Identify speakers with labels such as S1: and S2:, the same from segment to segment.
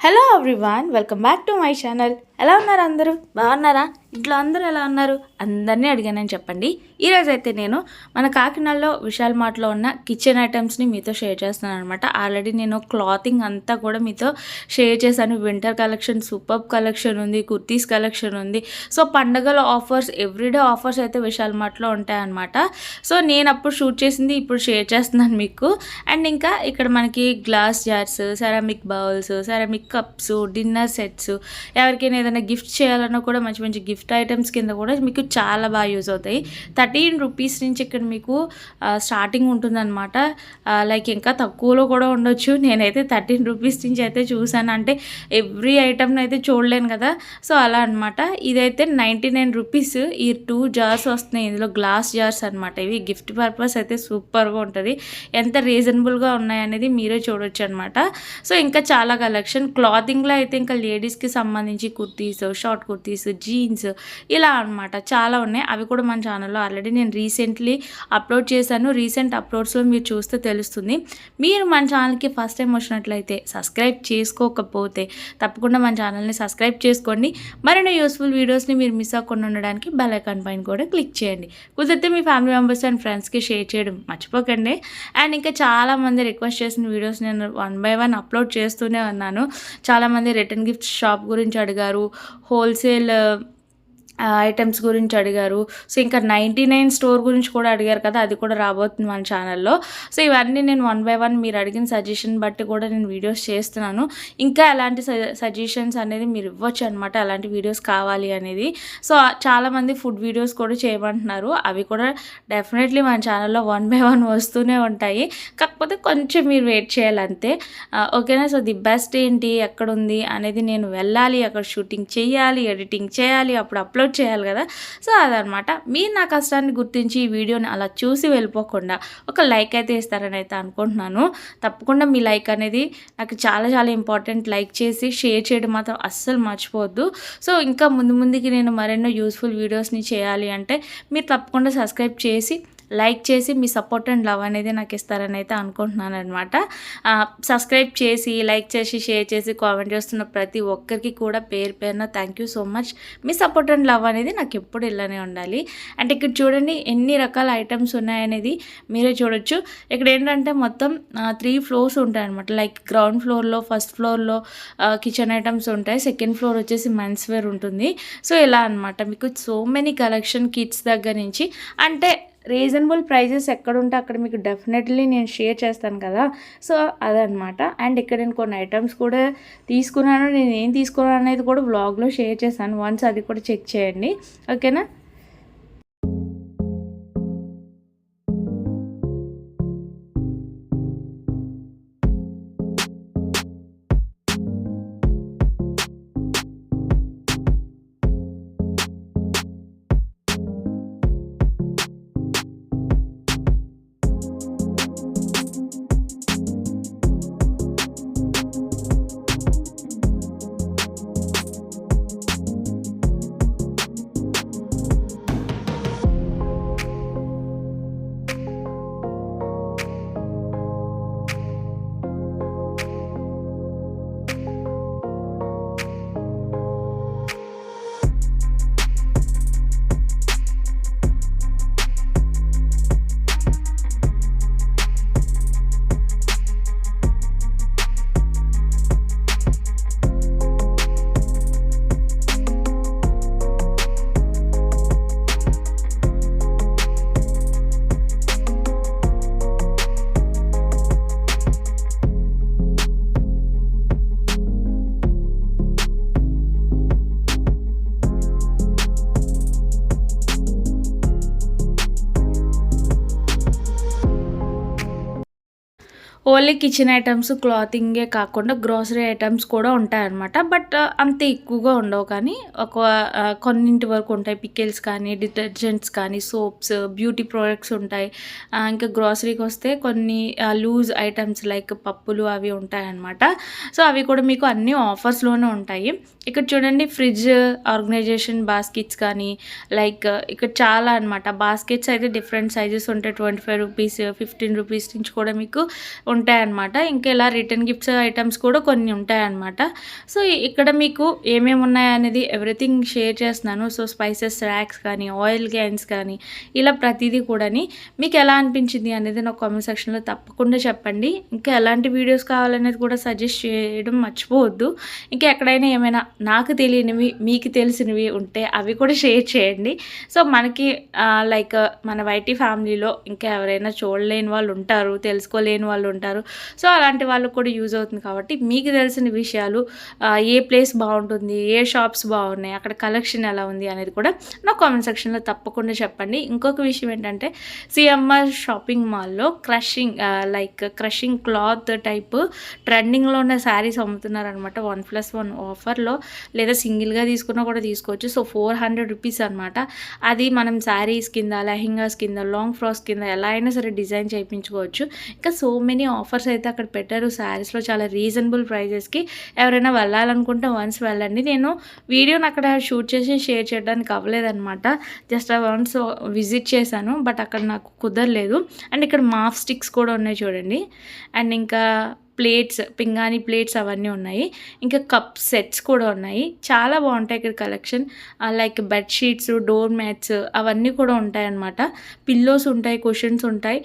S1: Hello everyone, welcome back to my channel. ఎలా ఉన్నారు అందరూ? బాగున్నారా? ఇంట్లో అందరూ ఎలా ఉన్నారు? అందరినీ అడిగానని చెప్పండి. ఈరోజు అయితే నేను మన కాకినాడలో విశాల్ మార్ట్లో ఉన్న కిచెన్ ఐటమ్స్ని మీతో షేర్ చేస్తున్నాను అనమాట. ఆల్రెడీ నేను క్లాతింగ్ అంతా కూడా మీతో షేర్ చేశాను. వింటర్ కలెక్షన్, సూపర్ కలెక్షన్ ఉంది, కుర్తీస్ కలెక్షన్ ఉంది. సో పండగల ఆఫర్స్, ఎవ్రీడే ఆఫర్స్ అయితే విశాల్ మార్ట్లో ఉంటాయన్నమాట. సో నేను అప్పుడు షూట్ చేసింది ఇప్పుడు షేర్ చేస్తున్నాను మీకు. అండ్ ఇంకా ఇక్కడ మనకి glass jars, ceramic bowls, ceramic cups, dinner sets, ఎవరికైనా ఏదైనా గిఫ్ట్ చేయాలన్నా కూడా మంచి మంచి గిఫ్ట్ ఐటమ్స్ కింద కూడా మీకు చాలా బాగా యూజ్ అవుతాయి. 13 రూపీస్ నుంచి ఇక్కడ మీకు స్టార్టింగ్ ఉంటుందన్నమాట. లైక్ ఇంకా తక్కువలో కూడా ఉండొచ్చు. నేనైతే 13 రూపీస్ నుంచి అయితే చూసాను. అంటే ఎవ్రీ ఐటమ్ని అయితే చూడలేను కదా, సో అలా అనమాట. ఇదైతే 99 రూపీస్. ఈ 2 జార్స్ వస్తున్నాయి. ఇందులో గ్లాస్ జార్స్ అనమాట. ఇవి గిఫ్ట్ పర్పస్ అయితే సూపర్గా ఉంటుంది. ఎంత రీజనబుల్గా ఉన్నాయనేది మీరే చూడొచ్చు అనమాట. సో ఇంకా చాలా కలెక్షన్ క్లాతింగ్లో అయితే ఇంకా లేడీస్కి సంబంధించి కుర్తీస్, షార్ట్ కుర్తీస్, జీన్స్ ఇలా అనమాట చాలా ఉన్నాయి. అవి కూడా మన ఛానల్లో ఆల్రెడీ నేను రీసెంట్లీ అప్లోడ్ చేశాను. రీసెంట్ అప్లోడ్స్లో మీరు చూస్తే తెలుస్తుంది. మీరు మన ఛానల్కి ఫస్ట్ టైం వచ్చినట్లయితే సబ్స్క్రైబ్ చేసుకోకపోతే తప్పకుండా మన ఛానల్ని సబ్స్క్రైబ్ చేసుకోండి. మరిన్ని యూస్ఫుల్ వీడియోస్ని మీరు మిస్ అవ్వకుండా ఉండడానికి బెల్ ఐకాన్ పైన కూడా క్లిక్ చేయండి. కుదిరితే మీ ఫ్యామిలీ మెంబర్స్ అండ్ ఫ్రెండ్స్కి షేర్ చేయడం మర్చిపోకండి. అండ్ ఇంకా చాలామంది రిక్వెస్ట్ చేసిన వీడియోస్ నేను 1 by 1 అప్లోడ్ చేస్తూనే ఉన్నాను. చాలామంది రిటర్న్ గిఫ్ట్ షాప్ గురించి అడిగారు, హోల్సేల్ ఐటమ్స్ గురించి అడిగారు. సో ఇంకా 99 స్టోర్ గురించి కూడా అడిగారు కదా, అది కూడా రాబోతుంది మన ఛానల్లో. సో ఇవన్నీ నేను 1 by 1 మీరు అడిగిన సజెషన్ బట్టి కూడా నేను వీడియోస్ చేస్తున్నాను. ఇంకా ఎలాంటి సజెషన్స్ అనేది మీరు ఇవ్వచ్చు అనమాట, అలాంటి వీడియోస్ కావాలి అనేది. సో చాలామంది ఫుడ్ వీడియోస్ కూడా చేయమంటున్నారు. అవి కూడా డెఫినెట్లీ మన ఛానల్లో 1 by 1 వస్తూనే ఉంటాయి. కాకపోతే కొంచెం మీరు వెయిట్ చేయాలంతే, ఓకేనా? సో ది బెస్ట్ ఏంటి, ఎక్కడుంది అనేది నేను వెళ్ళాలి, అక్కడ షూటింగ్ చేయాలి, ఎడిటింగ్ చేయాలి, అప్పుడు అప్లోడ్ చేయాలి కదా. సో అదనమాట. మీరు నా కష్టాన్ని గుర్తించి ఈ వీడియోని అలా చూసి వెళ్ళిపోకుండా ఒక లైక్ అయితే ఇస్తారని అయితే అనుకుంటున్నాను. తప్పకుండా మీ లైక్ అనేది నాకు చాలా చాలా ఇంపార్టెంట్. లైక్ చేసి షేర్ చేయడం మాత్రం అస్సలు మర్చిపోవద్దు. సో ఇంకా ముందుకి నేను మరెన్నో యూస్ఫుల్ వీడియోస్ని చేయాలి అంటే మీరు తప్పకుండా సబ్స్క్రైబ్ చేసి లైక్ చేసి మీ సపోర్ట్ అండ్ లవ్ అనేది నాకు ఇస్తారని అయితే అనుకుంటున్నాను అనమాట. సబ్స్క్రైబ్ చేసి, లైక్ చేసి, షేర్ చేసి, కామెంట్ చేస్తున్న ప్రతి ఒక్కరికి కూడా పేరు పేరున thank you so much. Me support and love అనేది నాకు ఎప్పుడు ఇలానే ఉండాలి. అంటే ఇక్కడ చూడండి ఎన్ని రకాల ఐటమ్స్ ఉన్నాయనేది మీరే చూడొచ్చు. ఇక్కడ ఏంటంటే మొత్తం 3 floors ఉంటాయి అనమాట. లైక్ గ్రౌండ్ ఫ్లోర్లో, ఫస్ట్ ఫ్లోర్లో కిచెన్ ఐటమ్స్ ఉంటాయి, సెకండ్ ఫ్లోర్ వచ్చేసి మెన్స్ వేర్ ఉంటుంది. సో ఇలా అనమాట. మీకు సో మెనీ కలెక్షన్ కిడ్స్ దగ్గర నుంచి, అంటే రీజనబుల్ ప్రైజెస్ ఎక్కడుంటే అక్కడ మీకు డెఫినెట్లీ నేను షేర్ చేస్తాను కదా. సో అదనమాట. అండ్ ఇక్కడ నేను కొన్ని ఐటమ్స్ కూడా తీసుకున్నాను. నేను ఏం తీసుకున్నాను అనేది కూడా వ్లాగ్లో షేర్ చేశాను. వన్స్ అది కూడా చెక్ చేయండి, ఓకేనా? ఓన్లీ కిచెన్ ఐటమ్స్, క్లాతింగే కాకుండా గ్రోసరీ ఐటమ్స్ కూడా ఉంటాయన్నమాట. బట్ అంత ఎక్కువగా ఉండవు, కానీ కొన్నింటి వరకు ఉంటాయి. పికిల్స్ కానీ, డిటర్జెంట్స్ కానీ, సోప్స్, బ్యూటీ ప్రోడక్ట్స్ ఉంటాయి. ఇంకా గ్రోసరీకి వస్తే కొన్ని లూజ్ ఐటమ్స్ లైక్ పప్పులు అవి ఉంటాయన్నమాట. సో అవి కూడా మీకు అన్నీ ఆఫర్స్లోనే ఉంటాయి. ఇక్కడ చూడండి ఫ్రిడ్జ్ ఆర్గనైజేషన్ బాస్కెట్స్ కానీ, లైక్ ఇక్కడ చాలా అనమాట. బాస్కెట్స్ అయితే డిఫరెంట్ సైజెస్ ఉంటాయి. 25 రూపీస్, 15 రూపీస్ నుంచి కూడా మీకు ఉంటాయి ఉంటాయన్నమాట. ఇంకా ఇలా రిటర్న్ గిఫ్ట్స్ ఐటమ్స్ కూడా కొన్ని ఉంటాయన్నమాట. సో ఇక్కడ మీకు ఏమేమి ఉన్నాయనేది ఎవ్రీథింగ్ షేర్ చేస్తున్నాను. సో స్పైసెస్ ర్యాక్స్ కానీ, ఆయిల్ క్యాన్స్ కానీ, ఇలా ప్రతిదీ కూడాని మీకు ఎలా అనిపించింది అనేది నాకు కామెంట్ సెక్షన్లో తప్పకుండా చెప్పండి. ఇంకా ఎలాంటి వీడియోస్ కావాలనేది కూడా సజెస్ట్ చేయడం మర్చిపోవద్దు. ఇంకా ఎక్కడైనా ఏమైనా నాకు తెలియనివి మీకు తెలిసినవి ఉంటే అవి కూడా షేర్ చేయండి. సో మనకి లైక్ మన వైటీ ఫ్యామిలీలో ఇంకా ఎవరైనా చూడలేని వాళ్ళు ఉంటారు, తెలుసుకోలేని వాళ్ళు ఉంటారు. సో అలాంటి వాళ్ళకు కూడా యూజ్ అవుతుంది కాబట్టి మీకు తెలిసిన విషయాలు, ఏ ప్లేస్ బాగుంటుంది, ఏ షాప్స్ బాగున్నాయి, అక్కడ కలెక్షన్ ఎలా ఉంది అనేది కూడా నా కామెంట్ సెక్షన్లో తప్పకుండా చెప్పండి. ఇంకొక విషయం ఏంటంటే సిఎంఆర్ షాపింగ్ మాల్లో క్రషింగ్ క్లాత్ టైప్ ట్రెండింగ్లో ఉన్న శారీస్ అమ్ముతున్నారనమాట. 1+1 ఆఫర్లో, లేదా సింగిల్గా తీసుకున్నా కూడా తీసుకోవచ్చు. సో 400 రూపీస్ అనమాట. అది మనం శారీస్ కింద, లెహెంగాస్ కింద, లాంగ్ ఫ్రాక్స్ కింద ఎలా అయినా సరే డిజైన్ చేయించుకోవచ్చు. ఇంకా సో మెనీ ఆఫర్స్ అయితే అక్కడ పెట్టారు శారీస్లో, చాలా రీజనబుల్ ప్రైజెస్కి. ఎవరైనా వెళ్ళాలనుకుంటే వన్స్ వెళ్ళండి. నేను వీడియోని అక్కడ షూట్ చేసి షేర్ చేయడానికి అవ్వలేదన్నమాట. జస్ట్ వన్స్ విజిట్ చేశాను, బట్ అక్కడ నాకు కుదరలేదు. అండ్ ఇక్కడ మాఫ్ స్టిక్స్ కూడా ఉన్నాయి చూడండి. అండ్ ఇంకా ప్లేట్స్, పింగాణి ప్లేట్స్ అవన్నీ ఉన్నాయి. ఇంకా కప్ సెట్స్ కూడా ఉన్నాయి. చాలా బాగుంటాయి ఇక్కడ collection. Like bedsheets, door mats అవన్నీ కూడా ఉంటాయన్నమాట. పిల్లోస్ ఉంటాయి, కుషన్స్ ఉంటాయి,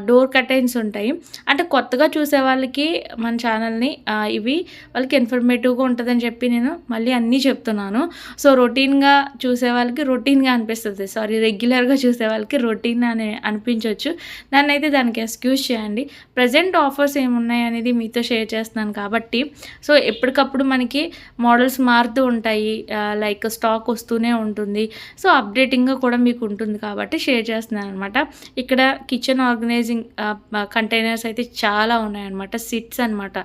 S1: డోర్ కర్టైన్స్ ఉంటాయి. అంటే కొత్తగా చూసే వాళ్ళకి మన ఛానల్ని ఇవి వాళ్ళకి ఇన్ఫర్మేటివ్గా ఉంటుందని చెప్పి నేను మళ్ళీ అన్నీ చెప్తున్నాను. సో రొటీన్గా చూసే వాళ్ళకి రొటీన్గా అనిపిస్తుంది, రెగ్యులర్గా చూసే వాళ్ళకి రొటీన్ అని అనిపించవచ్చు. నన్నైతే దానికి ఎక్స్క్యూజ్ చేయండి. ప్రజెంట్ ఆఫర్స్ ఏమున్నాయి అనేది మీతో షేర్ చేస్తున్నాను కాబట్టి, సో ఎప్పటికప్పుడు మనకి మోడల్స్ మారుతూ ఉంటాయి, లైక్ స్టాక్ వస్తూనే ఉంటుంది. సో అప్డేటింగ్గా కూడా మీకు ఉంటుంది కాబట్టి షేర్ చేస్తున్నాను అనమాట. ఇక్కడ కిచెన్ ఆర్గనైజింగ్ కంటైనర్స్ అయితే చాలా ఉన్నాయన్నమాట. సిట్స్ అనమాట.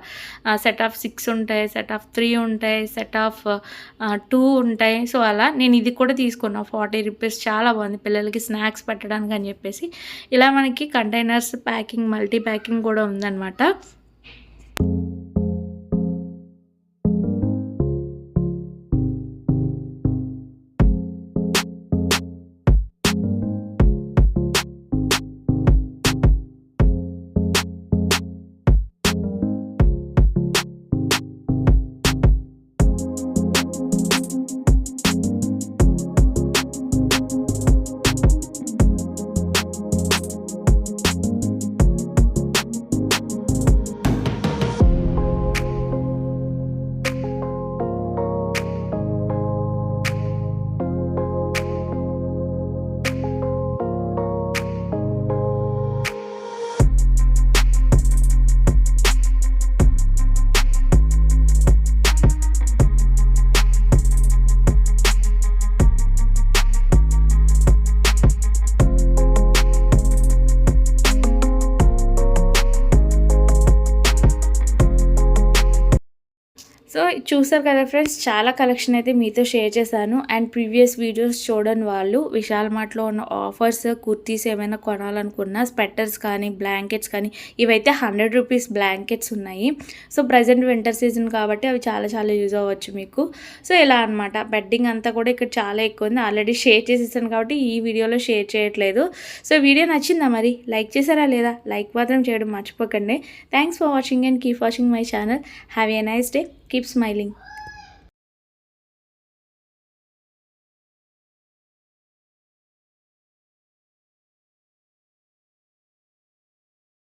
S1: సెట్ ఆఫ్ 6 ఉంటాయి, సెట్ ఆఫ్ 3 ఉంటాయి, సెట్ ఆఫ్ 2 ఉంటాయి. సో అలా నేను ఇది కూడా తీసుకున్నాను. 40 రూపీస్. చాలా బాగుంది పిల్లలకి స్నాక్స్ పెట్టడానికి అని చెప్పేసి. ఇలా మనకి కంటైనర్స్ ప్యాకింగ్, మల్టీ ప్యాకింగ్ కూడా ఉందన్నమాట. సో చూసారు కదా ఫ్రెండ్స్, చాలా కలెక్షన్ అయితే మీతో షేర్ చేశాను. అండ్ ప్రీవియస్ వీడియోస్ చూడని వాళ్ళు విశాల్ మార్ట్లో ఉన్న ఆఫర్స్, కుర్తీస్ ఏమైనా కొనాలనుకున్నా, స్వెటర్స్ కానీ, బ్లాంకెట్స్ కానీ, ఇవైతే 100 రూపీస్ బ్లాంకెట్స్ ఉన్నాయి. సో ప్రజెంట్ వింటర్ సీజన్ కాబట్టి అవి చాలా చాలా యూజ్ అవ్వచ్చు మీకు. సో ఇలా అనమాట. బెడ్డింగ్ అంతా కూడా ఇక్కడ చాలా ఎక్కువ ఉంది. ఆల్రెడీ షేర్ చేసేసాను కాబట్టి ఈ వీడియోలో షేర్ చేయట్లేదు. సో వీడియో నచ్చిందా మరి? లైక్ చేశారా లేదా? లైక్ మాత్రం చేయడం మర్చిపోకండి. Thanks for watching and keep watching my channel. Have a nice day. Keep smiling.